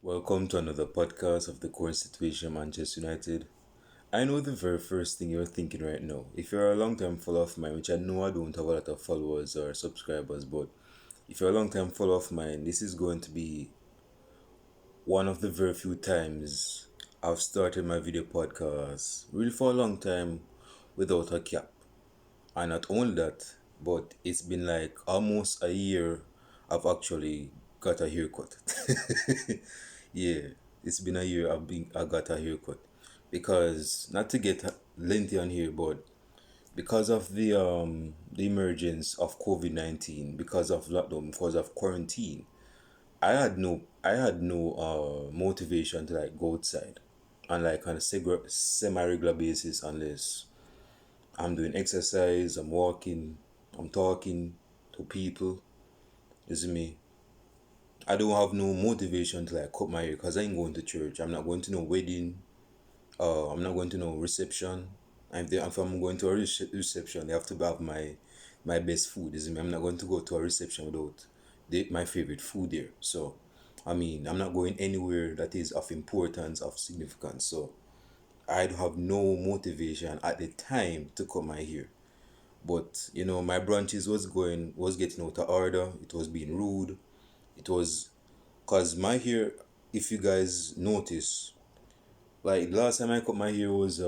Welcome to another podcast of the current situation Manchester United. I know the very first thing you're thinking right now. If you're a long time follower of mine, which I know I don't have a lot of followers or subscribers, but if you're a long time follower of mine, this is going to be one of the very few times I've started my video podcast really for a long time without a cap. And not only that, but it's been like almost a year I've actually got a haircut. Yeah, it's been a year I got a haircut. Because not to get lengthy on here, but because of the emergence of COVID-19, because of lockdown, because of quarantine, I had no motivation to like go outside and like on a semi regular basis unless I'm doing exercise, I'm walking, I'm talking to people. Is me. I don't have no motivation to like cut my hair because I ain't going to church. I'm not going to no wedding. I'm not going to no reception. If I'm going to a reception, they have to have my best food. Is me. I'm not going to go to a reception without my favorite food there. So, I mean, I'm not going anywhere that is of importance, of significance. So, I'd have no motivation at the time to cut my hair. But my branches was getting out of order. It was being rude. It was cause my hair, if you guys notice, like last time I cut my hair was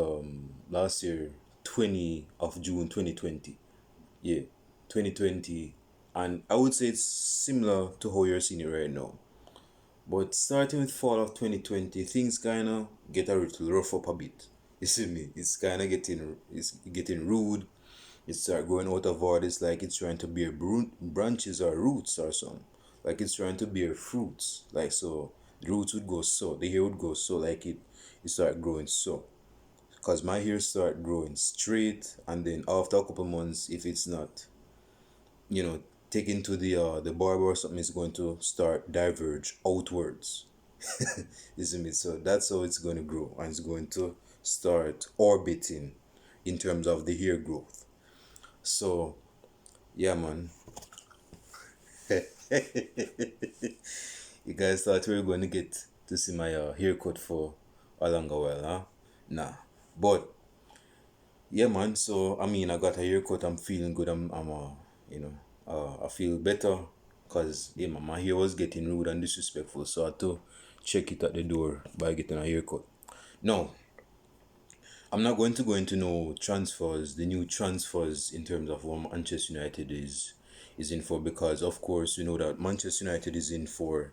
last year, 20 of June 2020. Yeah, 2020. And I would say it's similar to how you're seeing it right now. But starting with fall of 2020, things kinda get a little rough up a bit. You see me? It's getting rude. It start going out of order. It's like it's trying to bear branches or roots or something. Like it's trying to bear fruits. Like so, the roots would go so, the hair would go so, like it start growing so. Cause my hair start growing straight, and then after a couple months, if it's not, you know, taken to the barber or something, it's going to start diverge outwards. You see me? So that's how it's going to grow, and it's going to start orbiting in terms of the hair growth. So yeah, man. You guys thought we were going to get to see my haircut for a longer while, huh? Nah. But yeah, man. So I mean, I got a haircut. I'm feeling good. I feel better because yeah, man, my hair was getting rude and disrespectful. So I had to check it at the door by getting a haircut. No, I'm not going to go into no transfers, the new transfers in terms of what Manchester United is in for, because of course we know that Manchester United is in for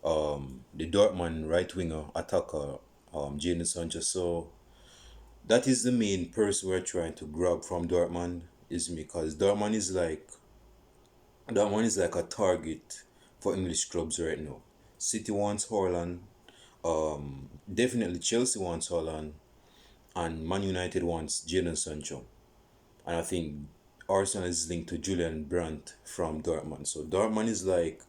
the Dortmund right winger attacker Jadon Sancho. So that is the main person we're trying to grab from Dortmund, is me, because Dortmund is like a target for English clubs right now. City wants Haaland, definitely Chelsea wants Haaland, and Man United wants Jadon Sancho. And I think Arsenal is linked to Julian Brandt from Dortmund. So Dortmund is like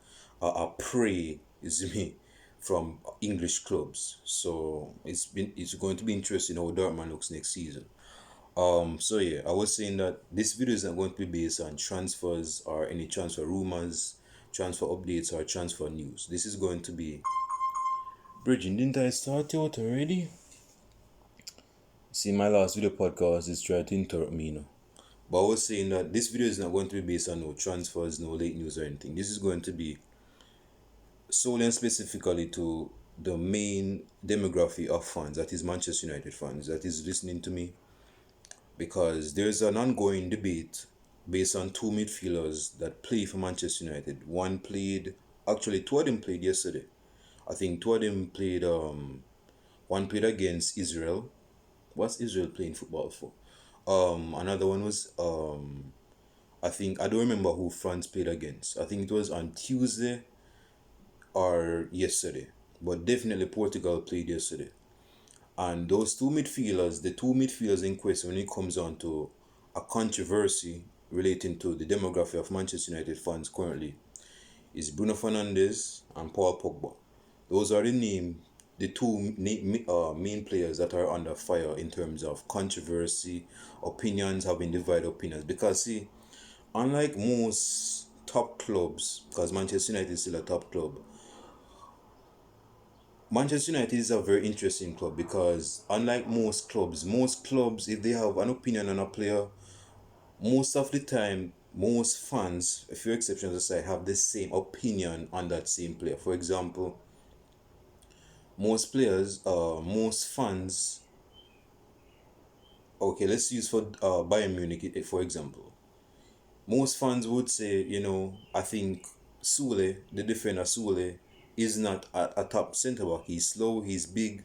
a prey, is me, from English clubs. So it's going to be interesting how Dortmund looks next season. So yeah, I was saying that this video is not going to be based on transfers or any transfer rumors, transfer updates or transfer news. This is going to be bridging. Didn't I start out already? See, my last video podcast is trying to interrupt me now. But I was saying that this video is not going to be based on no transfers, no late news or anything. This is going to be solely and specifically to the main demography of fans, that is Manchester United fans, that is listening to me. Because there's an ongoing debate based on two midfielders that play for Manchester United. Actually two of them played yesterday. I think two of them played, one played against Israel. What's Israel playing football for? Another one was I think I don't remember who France played against. I think it was on Tuesday or yesterday, but definitely Portugal played yesterday. And those the two midfielders in question, when it comes on to a controversy relating to the demography of Manchester United fans currently, is Bruno Fernandes and Paul Pogba. Those are the two main players that are under fire in terms of controversy, opinions, having divided opinions. Because see, unlike most top clubs, because Manchester United is still a top club, Manchester United is a very interesting club because unlike most clubs, if they have an opinion on a player, most of the time, most fans, a few exceptions aside, have the same opinion on that same player. For example, most fans. Okay, let's use for Bayern Munich for example. Most fans would say, I think Sule, the defender Sule, is not a top centre back. He's slow, he's big,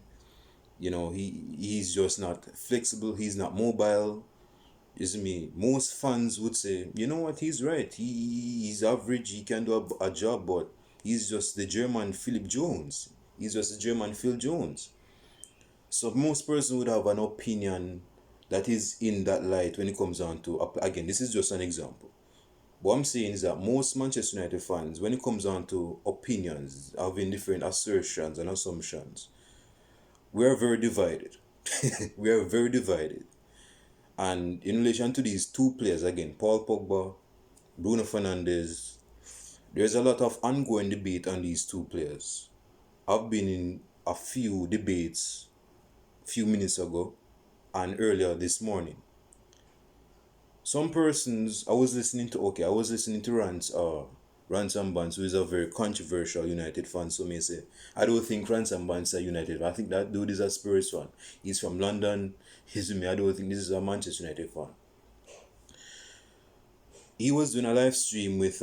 he's just not flexible, he's not mobile. Is me. Most fans would say, you know what, he's right. He's average, he can do a job, but he's just the German Philip Jones. He's just the German Phil Jones. So most person would have an opinion that is in that light when it comes down to, again, this is just an example. What I'm saying is that most Manchester United fans, when it comes down to opinions, having different assertions and assumptions, we are very divided. We are very divided. And in relation to these two players, again, Paul Pogba, Bruno Fernandes, there's a lot of ongoing debate on these two players. I've been in a few debates a few minutes ago and earlier this morning. Some persons, I was listening to Rant and Bans, who is a very controversial United fan. So may say, I don't think Rant and Bans are United. I think that dude is a Spurs fan. He's from London. He's with me. I don't think this is a Manchester United fan. He was doing a live stream with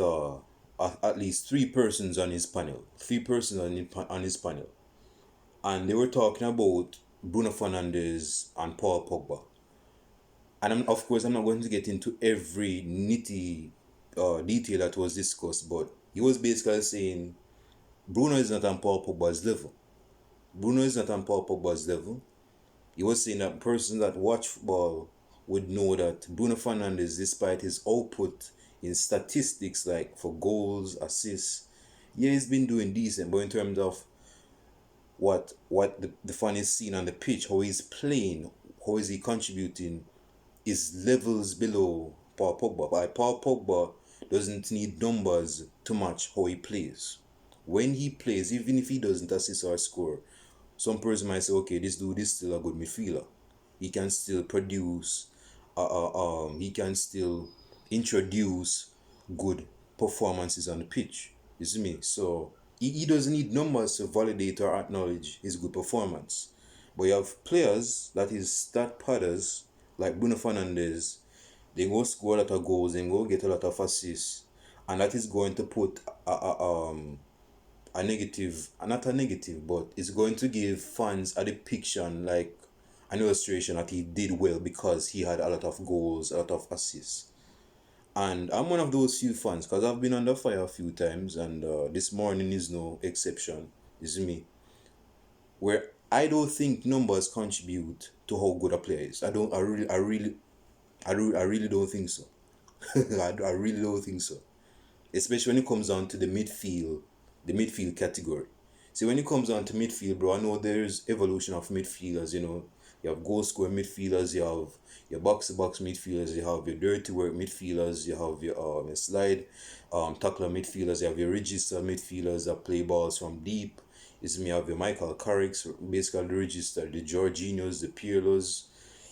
at least three persons on his panel. Three persons on his panel. And they were talking about Bruno Fernandes and Paul Pogba. And of course, I'm not going to get into every nitty detail that was discussed, but he was basically saying Bruno is not on Paul Pogba's level. Bruno is not on Paul Pogba's level. He was saying that persons that watch football would know that Bruno Fernandes, despite his output in statistics like for goals, assists, yeah, he's been doing decent, but in terms of what the fan is seeing on the pitch, how he's playing, how is he contributing, is levels below Paul Pogba. But Paul Pogba doesn't need numbers to match how he plays. When he plays, even if he doesn't assist or score, some person might say, okay, this dude is still a good midfielder. He can still produce, he can still introduce good performances on the pitch. You see me? So he doesn't need numbers to validate or acknowledge his good performance. But you have players that is stat padders like Bruno Fernandes. They go score a lot of goals, they go get a lot of assists, and that is going to put a negative, not a negative, but it's going to give fans a depiction, like an illustration that he did well because he had a lot of goals, a lot of assists. And I'm one of those few fans because I've been under fire a few times, and this morning is no exception. Is me, where I don't think numbers contribute to how good a player is. I really don't think so. I really don't think so. Especially when it comes down to the midfield category. See, when it comes down to midfield, bro, I know there's evolution of midfielders, You have goal scoring midfielders, you have your box to box midfielders, you have your dirty work midfielders, you have your slide tackler midfielders, you have your register midfielders that play balls from deep. You have your Michael Carricks, basically the register, the Jorginhos, the Pirlos.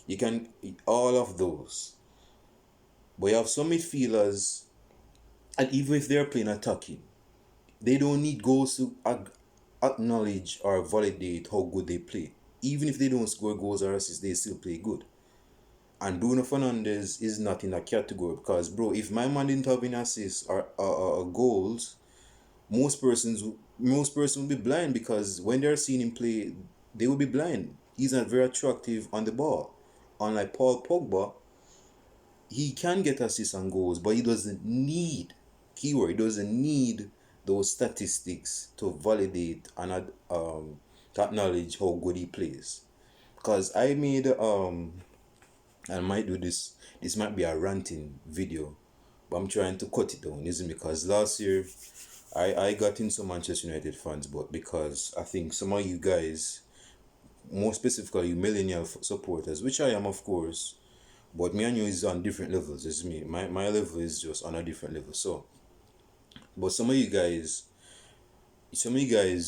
You can all of those. But you have some midfielders, and even if they're playing attacking, they don't need goals to acknowledge or validate how good they play. Even if they don't score goals or assists, they still play good. And Bruno Fernandes is not in that category because, bro, if my man didn't have any assists or goals, most persons will be blind because when they're seeing him play, they will be blind. He's not very attractive on the ball. Unlike Paul Pogba, he can get assists and goals, but he doesn't need, keyword, he doesn't need those statistics to validate and to acknowledge how good he plays. Because I made I might do this might be a ranting video, but I'm trying to cut it down, isn't it? Because last year I got into Manchester United fans, but because I think some of you guys, more specifically you millennial supporters, which I am of course, but me and you is on different levels. It's me. My level is just on a different level. So, but some of you guys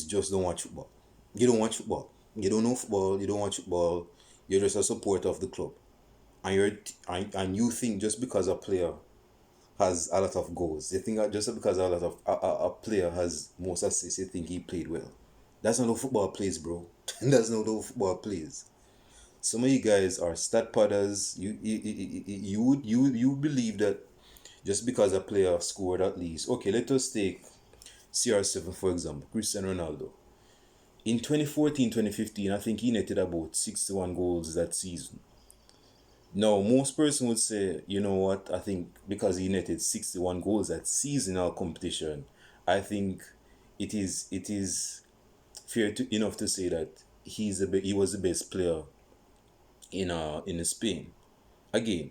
just don't watch football. You don't watch football. You don't know football. You don't watch football. You're just a supporter of the club, and and you think just because a player has a lot of goals, you think that just because a player has most assists, you think he played well. That's not how football plays, bro. That's not how football plays. Some of you guys are stat padders. You believe that just because a player scored at least. Okay, let us take CR7 for example, Cristiano Ronaldo. In 2014, 2015, I think he netted about 61 goals that season. Now, most person would say, you know what, I think because he netted 61 goals that season in our competition, I think it is fair enough to say that he was the best player in Spain. Again,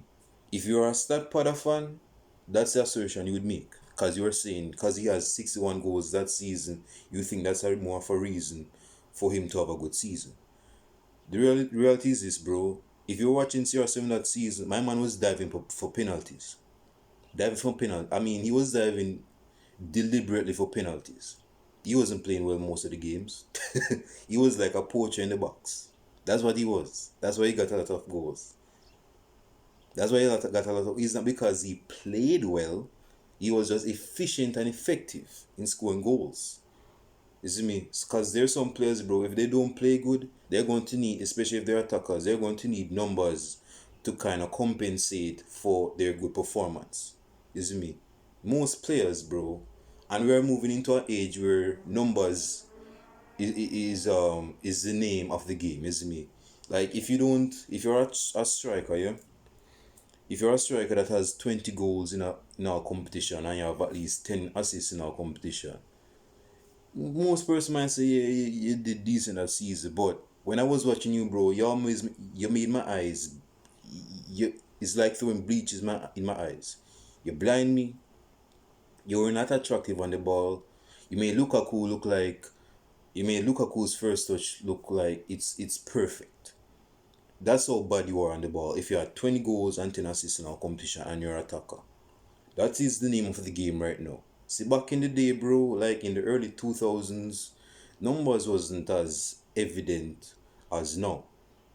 if you're a stat Pada fan, that's the assertion you would make. Because you're saying, because he has 61 goals that season, you think that's more of a reason for him to have a good season. The reality is this, bro. If you're watching CR7 that season, my man was diving for penalties. Diving for penalties. I mean, he was diving deliberately for penalties. He wasn't playing well most of the games. He was like a poacher in the box. That's what he was. That's why he got a lot of goals. That's why he got a lot of. It's not because he played well. He was just efficient and effective in scoring goals. You see me? Because there's some players, bro, if they don't play good, they're going to need, especially if they're attackers, they're going to need numbers to kind of compensate for their good performance. You see me? Most players, bro, and we're moving into an age where numbers is the name of the game, you see me? Like if you're a striker, yeah, if you're a striker that has 20 goals in our competition and you have at least 10 assists in our competition, most person might say, yeah, you did decent that season, but when I was watching you, bro, you made my eyes, you it's like throwing bleach in my eyes. You blind me. You're not attractive on the ball. You made Lukaku look like you made Lukaku's first touch look like it's perfect. That's how bad you are on the ball. If you had 20 goals and 10 assists in our competition and you're an attacker. That is the name of the game right now. See, back in the day, bro, like in the early 2000s, numbers wasn't as evident as now.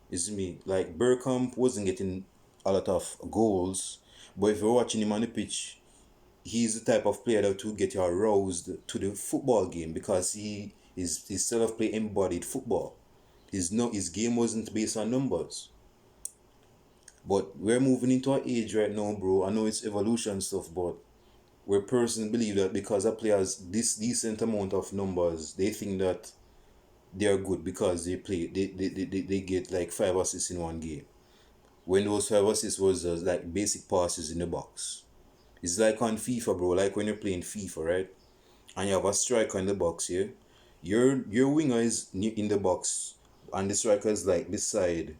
You see me? Like, Bergkamp wasn't getting a lot of goals, but if you're watching him on the pitch, he's the type of player that will get you aroused to the football game because his style of play embodied football. His game wasn't based on numbers. But we're moving into an age right now, bro. I know it's evolution stuff, but where persons believe that because a player has this decent amount of numbers, they think that they are good because they get like 5 assists in one game. When those 5 assists was like basic passes in the box. It's like on FIFA, bro. Like when you're playing FIFA, right? And you have a striker in the box here. Your winger is in the box, and the striker is like beside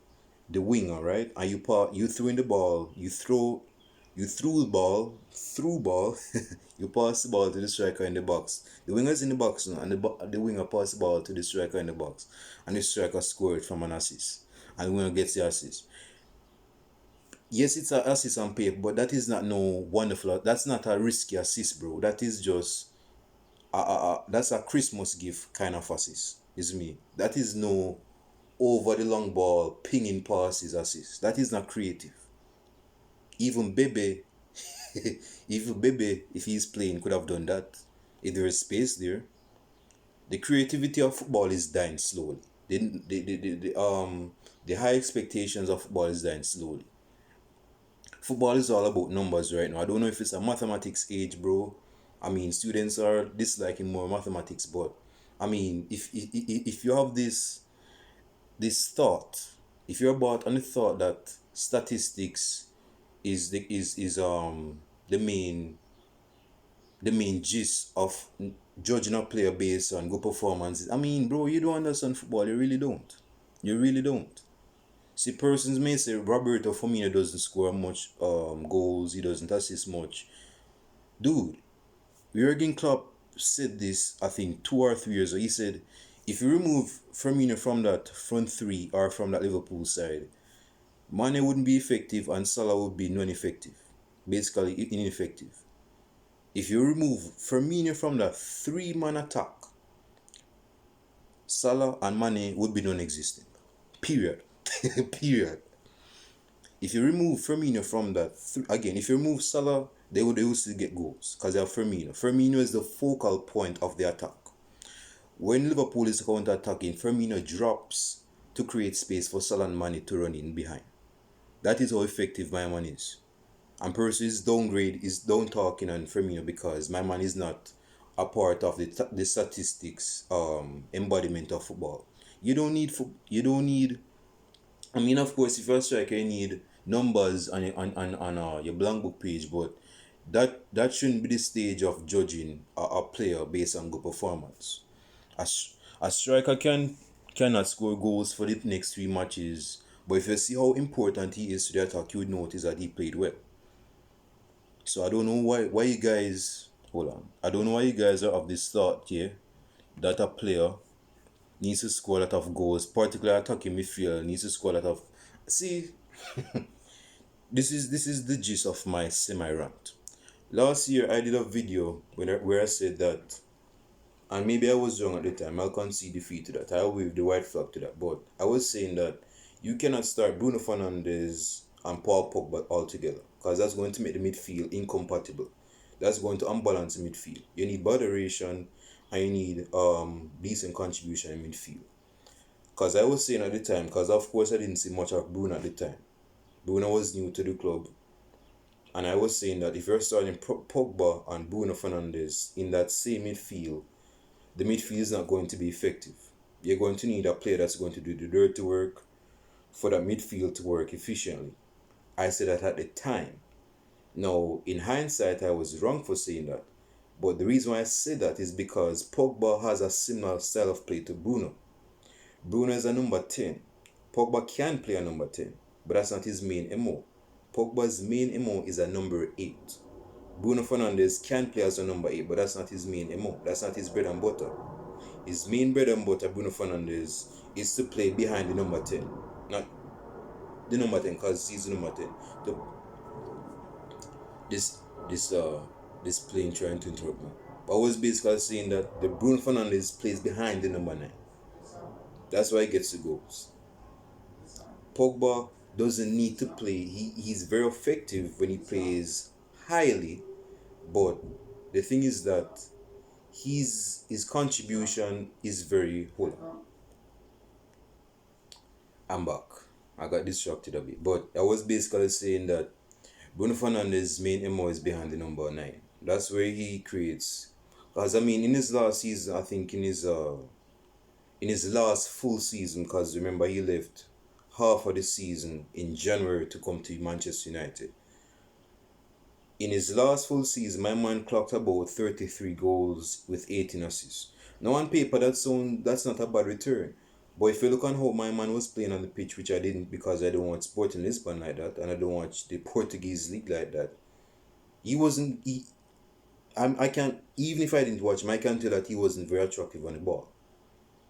the winger, right? And you throw in the ball, you threw the ball, through ball, you pass the ball to the striker in the box. The winger's in the box now, and the winger pass the ball to the striker in the box, and the striker scored from an assist, and the winger gets the assist. Yes, it's an assist on paper, but that is not no wonderful. That's not a risky assist, bro. That is just that's a Christmas gift kind of assist. Is me. That is no over the long ball pinging passes assist. That is not creative. Even Bebe, even Bebe, if he's playing, could have done that. If there is space there, the creativity of football is dying slowly. The high expectations of football is dying slowly. Football is all about numbers right now. I don't know if it's a mathematics age, bro. I mean, students are disliking more mathematics, but I mean, if you have this thought, if you're about on the thought that statistics is the main gist of judging a player based on good performances. I mean, bro, you don't understand football. You really don't. You really don't. See, persons may say Roberto Firmino doesn't score much goals. He doesn't assist much. Dude, Jurgen Klopp said this, I think, 2 or 3 years ago. He said, if you remove Firmino from that front three or from that Liverpool side, Mane wouldn't be effective and Salah would be non-effective. Basically, ineffective. If you remove Firmino from that three-man attack, Salah and Mane would be non-existent. Period. Period. If you remove Firmino from that, again, if you remove Salah, they will still get goals because they have Firmino. Firmino is the focal point of the attack. When Liverpool is counter-attacking, Firmino drops to create space for Salah and Mane to run in behind. That is how effective my man is. And Percy's downgrade is down talking on Firmino because my man is not a part of the statistics embodiment of football. You don't need. I mean, of course, if you're a striker, you need numbers on your blank book page, but that shouldn't be the stage of judging a player based on good performance. A, a striker cannot score goals for the next 3 matches, but if you see how important he is to the attack, you would notice that he played well. So I don't know why you guys hold on. I don't know why you guys are of this thought here that a player needs to score a lot of goals, particularly attacking midfield needs to score a lot of. See, this is the gist of my semi rant. Last year I did a video where I said that, and maybe I was wrong at the time. I'll concede defeat to that. I'll wave the white flag to that. But I was saying that you cannot start Bruno Fernandes and Paul Pogba all together because that's going to make the midfield incompatible. That's going to unbalance the midfield. You need moderation and you need decent contribution in midfield. Because I was saying at the time, because of course I didn't see much of Bruno at the time. Bruno was new to the club. And I was saying that if you're starting Pogba and Bruno Fernandes in that same midfield, the midfield is not going to be effective. You're going to need a player that's going to do the dirty work for that midfield to work efficiently. I said that at the time. Now, in hindsight, I was wrong for saying that. But the reason why I say that is because Pogba has a similar style of play to Bruno. Bruno is a number 10. Pogba can play a number 10, but that's not his main MO. Pogba's main MO is a number 8. Bruno Fernandes can play as a number 8, but that's not his main MO. That's not his bread and butter. His main bread and butter, Bruno Fernandes, is to play behind the number 10. Not the number 10, because he's the number 10. This plane trying to interrupt me. But I was basically saying that the Bruno Fernandes plays behind the number 9. That's why he gets the goals. Pogba doesn't need to play. He's very effective when he plays highly, but the thing is that his contribution is very. Hold on. I'm back. I got distracted a bit, but I was basically saying that Bruno Fernandes' main MO is behind the number 9. That's where he creates. Because I mean, in his last season, I think in his last full season, because remember he left half of the season in January to come to Manchester United. In his last full season, my man clocked about 33 goals with 18 assists. Now on paper, that's not a bad return. But if you look on how my man was playing on the pitch, which I didn't because I don't watch Sporting Lisbon like that, and I don't watch the Portuguese league like that, I can't, even if I didn't watch him, I can tell that he wasn't very attractive on the ball.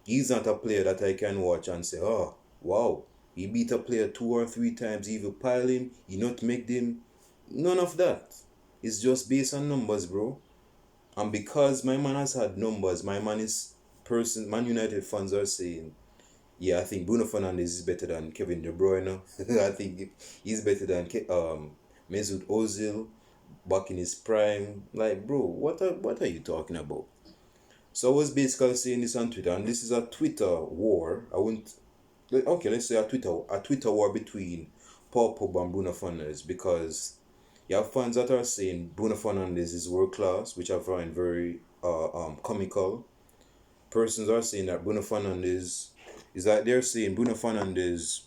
He's not a player that I can watch and say, oh, wow, he beat a player 2 or 3 times, he will pile him, he nutmegged him. None of that. It's just based on numbers, bro. And because my man has had numbers, Man United fans are saying, yeah, I think Bruno Fernandes is better than Kevin De Bruyne. I think he's better than Mesut Ozil back in his prime. Like, bro, what are you talking about? So I was basically saying this on Twitter, and this is a Twitter war. Let's say a Twitter war between Paul Pogba and Bruno Fernandes, because you have fans that are saying Bruno Fernandes is world class, which I find very comical. Persons are saying that Bruno Fernandes is like they're saying Bruno Fernandes.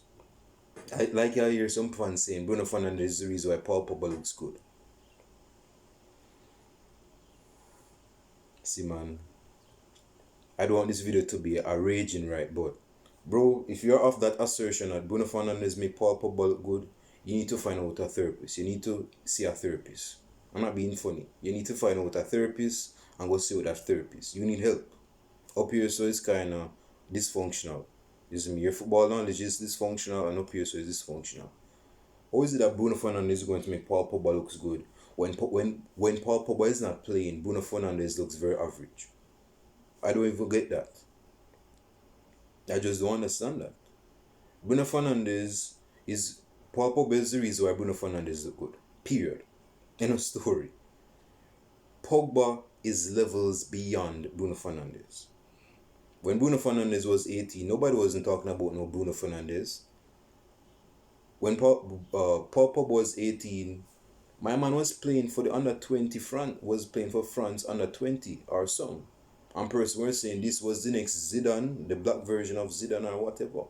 I hear some fans saying Bruno Fernandes is the reason why Paul Pogba looks good. See, man, I don't want this video to be a raging right, but bro, if you're off that assertion that Bruno Fernandes make Paul Pogba look good, you need to find out a therapist. You need to see a therapist. I'm not being funny. You need to find out a therapist and go see with that therapist. You need help. Up here, so it's kind of dysfunctional. Your football knowledge is dysfunctional, and up here, so it's dysfunctional. How is it that Bruno Fernandes is going to make Paul Pogba looks good when Paul Pogba is not playing? Bruno Fernandes looks very average. I don't even get that. I just don't understand that. Bruno Fernandes is Paul Pogba is the reason why Bruno Fernandes is good. Period. End of story. Pogba is levels beyond Bruno Fernandes. When Bruno Fernandes was 18, nobody wasn't talking about no Bruno Fernandes. When Paul Pogba was 18, my man was playing for the under 20 France, was playing for France under 20 or something. And person were saying this was the next Zidane, the black version of Zidane or whatever.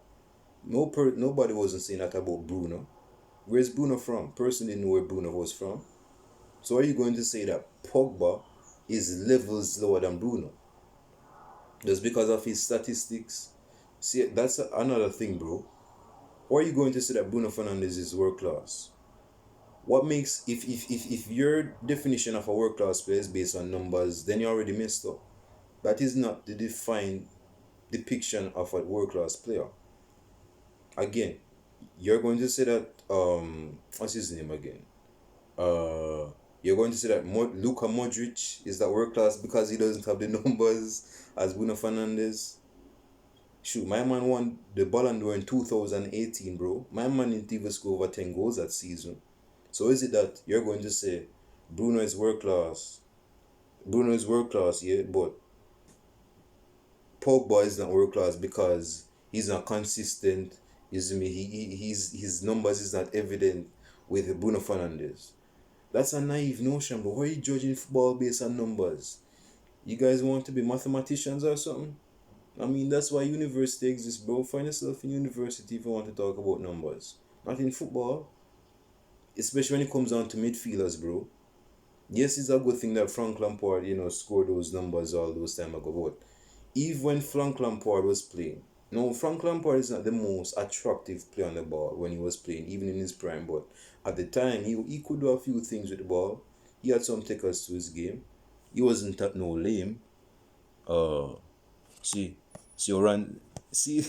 Nobody wasn't saying that about Bruno. Where's Bruno from? Person didn't know where Bruno was from. So are you going to say that Pogba is levels lower than Bruno? Just because of his statistics? See, that's another thing, bro. Or are you going to say that Bruno Fernandes is world class? What makes if your definition of a world class player is based on numbers, then you already messed up. That is not the defined depiction of a world class player. Again, you're going to say that what's his name again? You're going to say that Luka Modric is that world class because he doesn't have the numbers as Bruno Fernandes. Shoot, my man won the Ballon d'Or in 2018, bro. My man didn't even score over 10 goals that season. So is it that you're going to say Bruno is world class? Bruno is world class, yeah, but Pogba is not world class because he's not consistent. His numbers is not evident with Bruno Fernandes. That's a naive notion, but why are you judging football based on numbers? You guys want to be mathematicians or something? I mean, that's why university exists, bro. Find yourself in university if you want to talk about numbers. Not in football. Especially when it comes down to midfielders, bro. Yes, it's a good thing that Frank Lampard, scored those numbers all those time ago. But even when Frank Lampard was playing, no, Frank Lampard is not the most attractive player on the ball when he was playing, even in his prime. But at the time, he could do a few things with the ball. He had some takers to his game. He wasn't that no lame. Uh, see, see, Rant, see,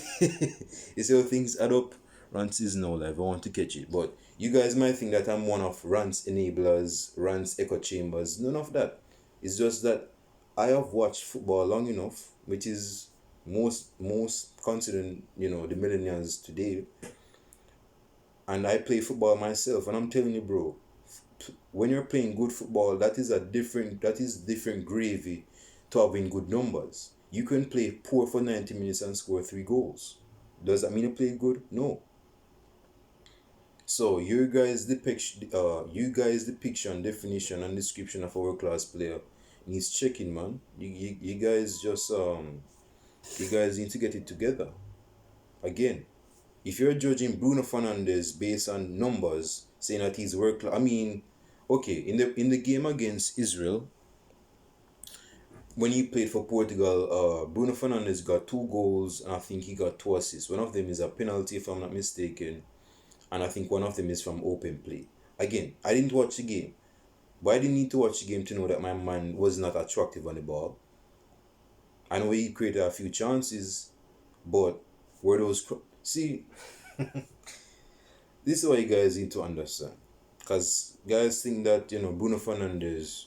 you see how things add up. Rant is no life. I want to catch it, but you guys might think that I'm one of Rant's enablers, Rant's echo chambers. None of that. It's just that I have watched football long enough, which is most considering the millennials today, and I play football myself, and I'm telling you, bro, when you're playing good football, that is different gravy to having good numbers. You can play poor for 90 minutes and score 3 goals. Does that mean you play good? No. So you guys depiction, definition, and description of a world class player needs checking, man. You guys just you guys need to get it together. Again, if you're judging Bruno Fernandes based on numbers, saying that he's world class, I mean, okay, in the game against Israel, when he played for Portugal, Bruno Fernandes got 2 goals and I think he got 2 assists. One of them is a penalty, if I'm not mistaken, and I think one of them is from open play. Again, I didn't watch the game, but I didn't need to watch the game to know that my man was not attractive on the ball. I know he created a few chances, but were those see? This is what you guys need to understand, because guys think that Bruno Fernandes,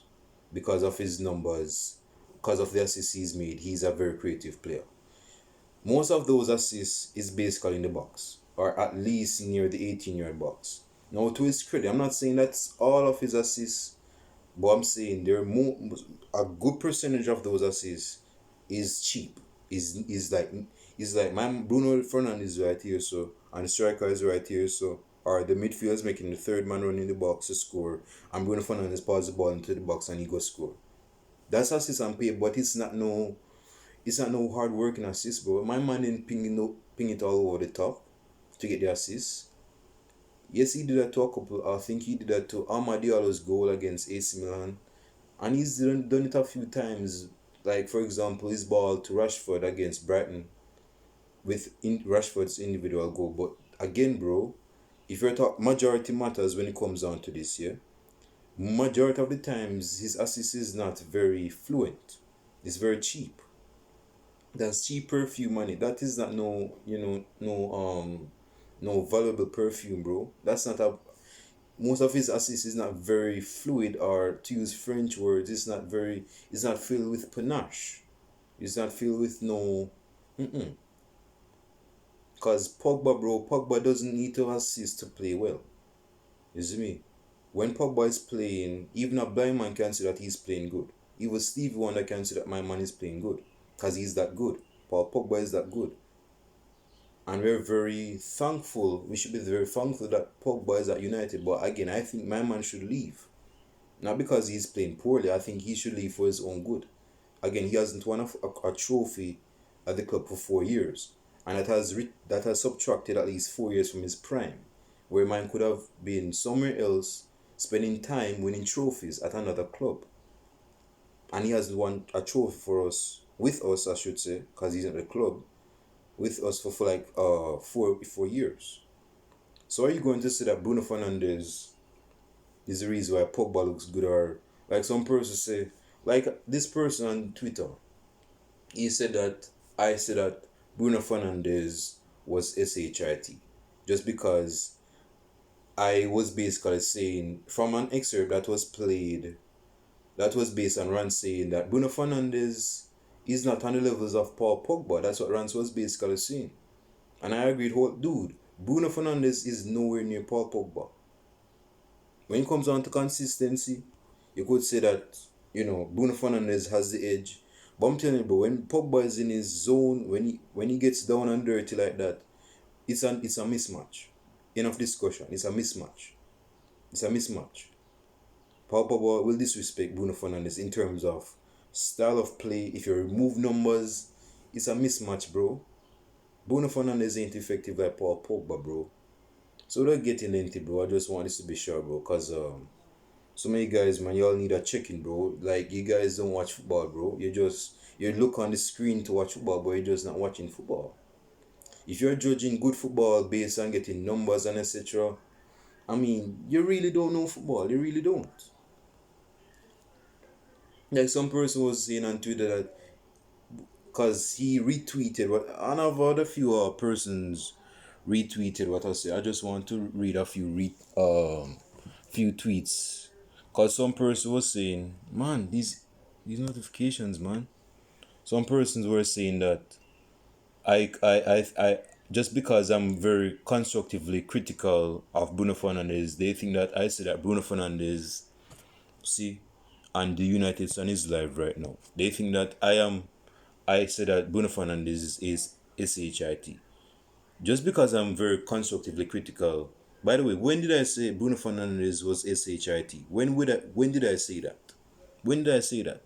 because of his numbers, because of the assists he's made, he's a very creative player. Most of those assists is basically in the box, or at least near the 18-yard box. Now, to his credit, I'm not saying that's all of his assists, but I'm saying a good percentage of those assists is cheap. Is like my Bruno Fernandes is right here, so, and the striker is right here, so, or the midfielder is making the third man run in the box to score, and Bruno Fernandes passes the ball into the box and he goes score. That's assist and pay, but it's not no hard working assist, bro. My man didn't ping it all over the top to get the assist. Yes, he did that to a couple. I think he did that to Amad Diallo's goal against AC Milan, and he's done it a few times. Like for example, his ball to Rashford against Brighton, with Rashford's individual goal. But again, bro, if you're talking majority matters when it comes down to this, yeah. Majority of the times, his assist is not very fluent. It's very cheap. That's cheap perfume money. That is not no valuable perfume, bro. That's not a most of his assists is not very fluid, or to use French words, it's not filled with panache. It's not filled with no Cause Pogba, bro, Pogba doesn't need to assist to play well. You see me? When Pogba is playing, even a blind man can see that he's playing good. Even Stevie Wonder can see that my man is playing good. Because he's that good. Paul Pogba is that good. And we're very thankful. We should be very thankful that Pogba is at United. But again, I think my man should leave. Not because he's playing poorly. I think he should leave for his own good. Again, he hasn't won a trophy at the club for 4 years. And that has subtracted at least 4 years from his prime. Where man could have been somewhere else spending time winning trophies at another club. And he has won a trophy for us, with us, I should say, because he's at the club, with us for like 4 years. So are you going to say that Bruno Fernandes is the reason why Pogba looks good, or like some person say, like this person on Twitter, he said that I said that Bruno Fernandes was SHIT just because I was basically saying from an excerpt that was played, that was based on Rant saying that Bruno Fernandes is not on the levels of Paul Pogba. That's what Rant was basically saying. And I agreed, dude, Bruno Fernandes is nowhere near Paul Pogba. When it comes down to consistency, you could say that, Bruno Fernandes has the edge. But I'm telling you, bro, when Pogba is in his zone, when he gets down and dirty like that, it's a mismatch. Enough discussion. It's a mismatch. It's a mismatch. Paul Pogba will disrespect Bruno Fernandes in terms of style of play. If you remove numbers, it's a mismatch, bro. Bruno Fernandes ain't effective like Paul Pogba, bro. So don't get into it, bro. I just want this to be sure, bro. Because so many guys, man, y'all need a check-in, bro. Like, you guys don't watch football, bro. You look on the screen to watch football, but you're just not watching football. If you're judging good football based on getting numbers and etc., I mean, you really don't know football. You really don't. Like some person was saying on Twitter that because he retweeted what, and I've heard a few persons retweeted what I say. I just want to read a few tweets, cause some person was saying, man, these notifications, man. Some persons were saying that I just because I'm very constructively critical of Bruno Fernandes, they think that I say that Bruno Fernandes, see, and the United Sun is live right now. They think that I say that Bruno Fernandes is SHIT. Just because I'm very constructively critical. By the way, when did I say Bruno Fernandes was SHIT? When did I say that? When did I say that?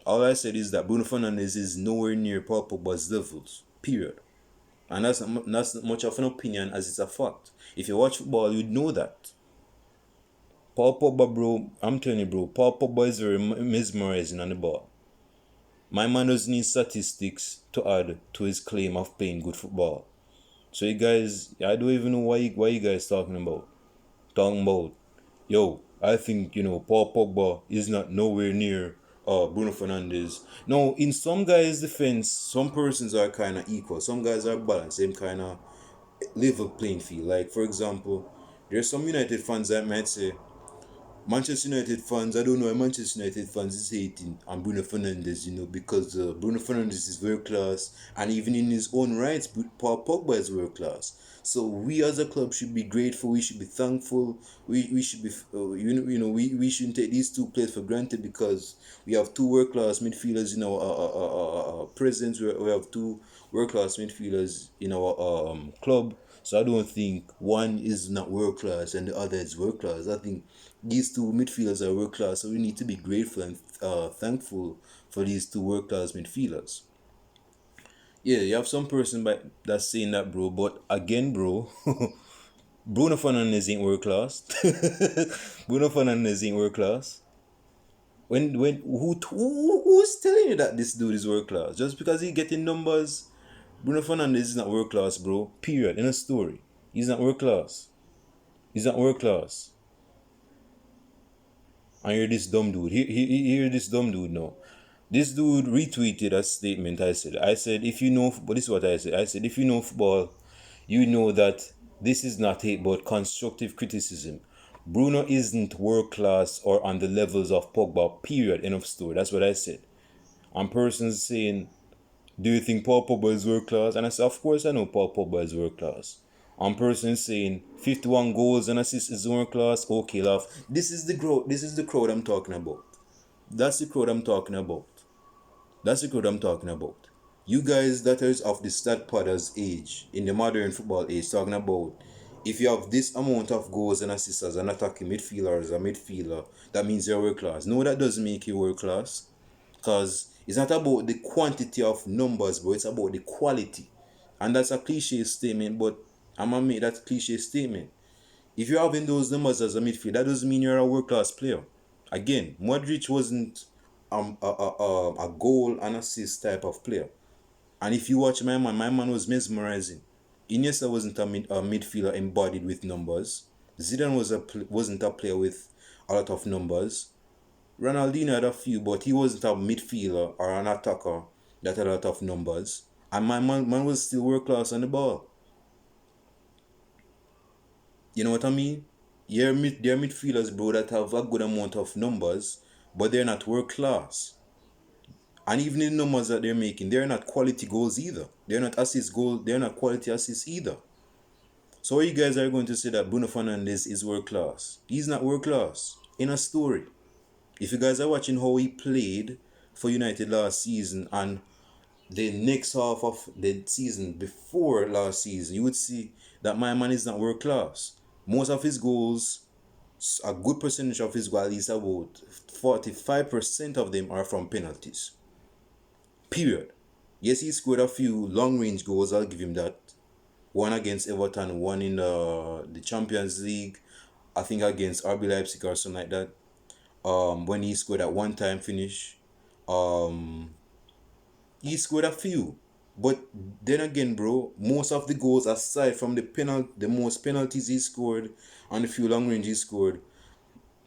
All I said is that Bruno Fernandes is nowhere near Paul Pogba's levels. Period. And that's not much of an opinion as it's a fact. If you watch football, you'd know that. Paul Pogba, bro, I'm telling you, bro, Paul Pogba is very mesmerizing on the ball. My man doesn't need statistics to add to his claim of playing good football. So you guys, I don't even know why you guys talking about. Yo, I think, Paul Pogba is not nowhere near Bruno Fernandes. Now, in some guys' defense, some persons are kind of equal. Some guys are balanced, same kind of level playing field. Like, for example, there's some United fans that might say, Manchester United fans, I don't know why Manchester United fans is hating on Bruno Fernandes, because Bruno Fernandes is world class, and even in his own rights, Paul Pogba is world class. So we as a club should be grateful. We should be thankful. We should be we shouldn't take these two players for granted because we have two world class midfielders in our presence. We have two world class midfielders in our club. So I don't think one is not world class and the other is world class. I think these two midfielders are world class, so we need to be grateful and thankful for these two world class midfielders. Yeah, you have some person that's saying that, bro. But again, bro, Bruno Fernandes ain't world class. Bruno Fernandes ain't world class. Who's telling you that this dude is world class? Just because he getting numbers, Bruno Fernandes is not world class, bro. Period. In a story, he's not world class. He's not world class. And you're this dumb dude. Hear this dumb dude now. This dude retweeted a statement I said, if you know, but this is what I said, if you know football, you know that this is not hate but constructive criticism. Bruno isn't world class or on the levels of Pogba, period, end of story. That's what I said. And persons saying, Do you think Paul Pogba is world class? And I said, of course I know Paul Pogba is world class. One person saying 51 goals and assists is world class. Okay, love. This is the growth. This is the crowd I'm talking about. That's the crowd I'm talking about. That's the crowd I'm talking about. You guys that is of the stat podders age, in the modern football age, talking about if you have this amount of goals and assists as an attacking midfielder or as a midfielder, that means you're world class. No, that doesn't make you world class. Because it's not about the quantity of numbers, bro. It's about the quality. And that's a cliche statement, but I'm going to make that cliche statement. If you're having those numbers as a midfielder, that doesn't mean you're a world-class player. Again, Modric wasn't a goal and assist type of player. And if you watch my man was mesmerizing. Iniesta wasn't a midfielder embodied with numbers. Zidane wasn't a player with a lot of numbers. Ronaldinho had a few, but he wasn't a midfielder or an attacker that had a lot of numbers. And my man was still world class on the ball. You know what I mean? They're midfielders, bro, that have a good amount of numbers, but they're not world class. And even the numbers that they're making, they're not quality goals either. They're not assist goals. They're not quality assists either. So you guys are going to say that Bruno Fernandes is world class? He's not world class. In a story. If you guys are watching how he played for United last season and the next half of the season before last season, you would see that my man is not world class. Most of his goals, a good percentage of his goals, at least about 45% of them are from penalties. Period. Yes, he scored a few long range goals, I'll give him that. One against Everton, one in the Champions League, I think against RB Leipzig or something like that. When he scored at one time finish. He scored a few. But then again, bro, most of the goals aside from the most penalties he scored and the few long range he scored,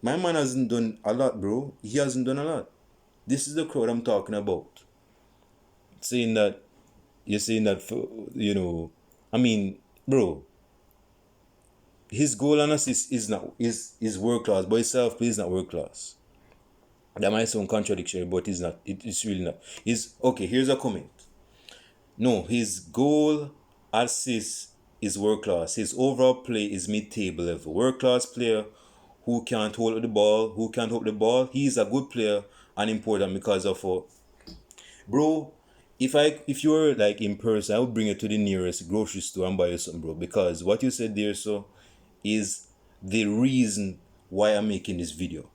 my man hasn't done a lot, bro. He hasn't done a lot. This is the crowd I'm talking about. Saying that, you're saying that, I mean, bro, his goal and assist is world class, but his self play is not world class. That might sound contradictory, but it's not. It's really not. Okay. Here's a comment. No, his goal assist is world class. His overall play is mid-table level. World class player who can't hold the ball. He's a good player and important because of bro. If you were like in person, I would bring you to the nearest grocery store and buy you something, bro. Because what you said there, so, is the reason why I'm making this video.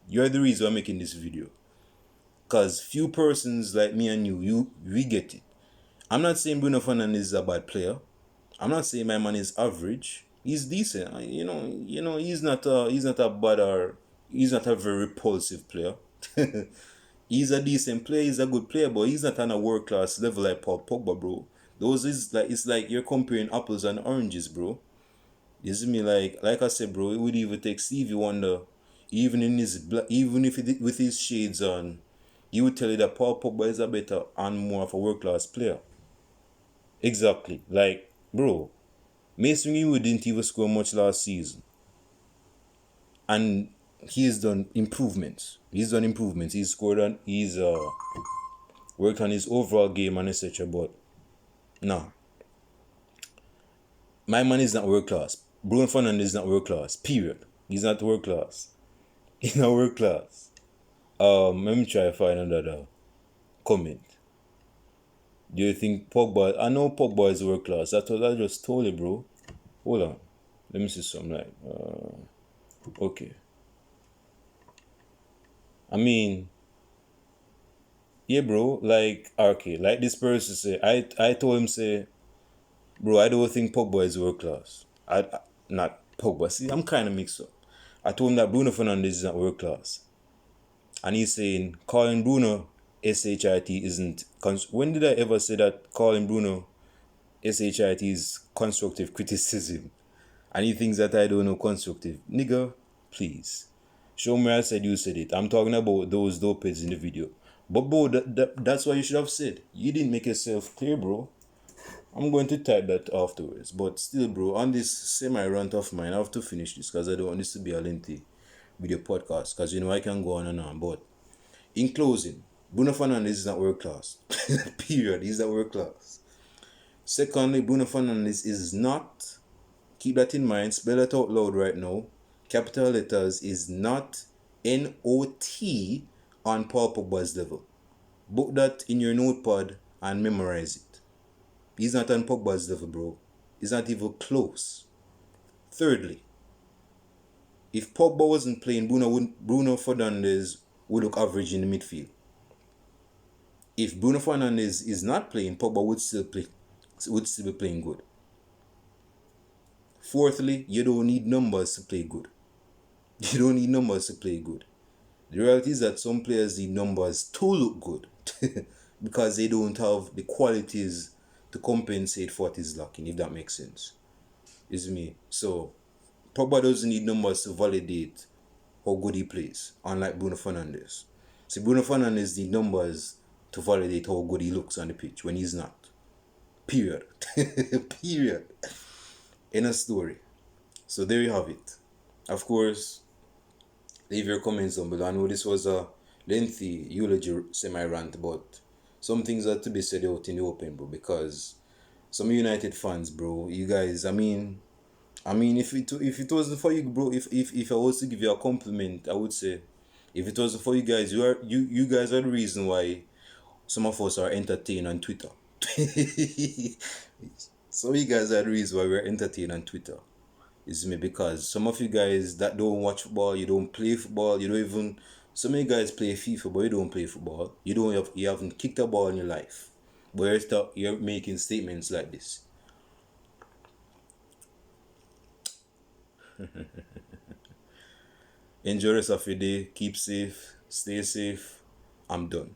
You're the reason I'm making this video. Because few persons like me and we get it. I'm not saying Bruno Fernandes is a bad player. I'm not saying my man is average. He's decent. He's not a bad or he's not a very repulsive player. He's a decent player, he's a good player, but he's not on a world class level like Paul Pogba, bro. It's like you're comparing apples and oranges, bro. You see me, like I said, bro, it would even take Stevie Wonder, even with his shades on, he would tell you that Paul Pogba is a better and more of a world class player. Exactly. Like, bro, Mason Greenwood didn't even score much last season. And he's done improvements. He's worked on his overall game and etc. But no. My man is not world class. Bruno Fernandes is not world class. Period. He's not world class. He's not world class. Let me try to find another comment. Do you think Pogba? I know Pogba is world class. That's what I just told you, bro. Hold on. Let me see something like. Okay. I mean, yeah, bro. Like, okay, like this person say, I told him say, bro, I don't think Pogba is world class. Not Pogba. See, I'm kind of mixed up. I told him that Bruno Fernandes is not world class, and he's saying calling Bruno SHIT isn't. When did I ever say that calling Bruno SHIT is constructive criticism? And he thinks that I don't know constructive. Nigga, please. Show me I said you said it. I'm talking about those dopeds in the video. But bro, that's what you should have said. You didn't make yourself clear, bro. I'm going to type that afterwards. But still, bro, on this semi-rant of mine, I have to finish this because I don't want this to be a lengthy video podcast. Because, I can go on and on. But in closing, Bruno Fernandes is not world class. Period. He's not world class. Secondly, Bruno Fernandes is not, keep that in mind, spell it out loud right now. Capital letters is not NOT on Paul Pogba's level. Book that in your notepad and memorize it. He's not on Pogba's level, bro. He's not even close. Thirdly, if Pogba wasn't playing, Bruno Fernandes would look average in the midfield. If Bruno Fernandes is not playing, Pogba would still be playing good. Fourthly, you don't need numbers to play good. You don't need numbers to play good. The reality is that some players need numbers to look good because they don't have the qualities to compensate for what is lacking, if that makes sense. Is me. So, Pogba doesn't need numbers to validate how good he plays, unlike Bruno Fernandes. See, Bruno Fernandes needs numbers to validate how good he looks on the pitch when he's not. Period. Period. In a story. So there you have it. Of course, leave your comments down below. I know this was a lengthy eulogy semi-rant, but some things are to be said out in the open, bro, because some United fans, bro, you guys, I mean, if it wasn't for you, bro, if I was to give you a compliment, I would say, if it wasn't for you guys, you guys are the reason why some of us are entertained on Twitter. Some of you guys are the reason why we're entertained on Twitter. Is me, because some of you guys that don't watch football, you don't play football, you don't even, some of you guys play FIFA, but you don't play football. You haven't kicked a ball in your life. But you're making statements like this. Enjoy the rest of your day. Keep safe. Stay safe. I'm done.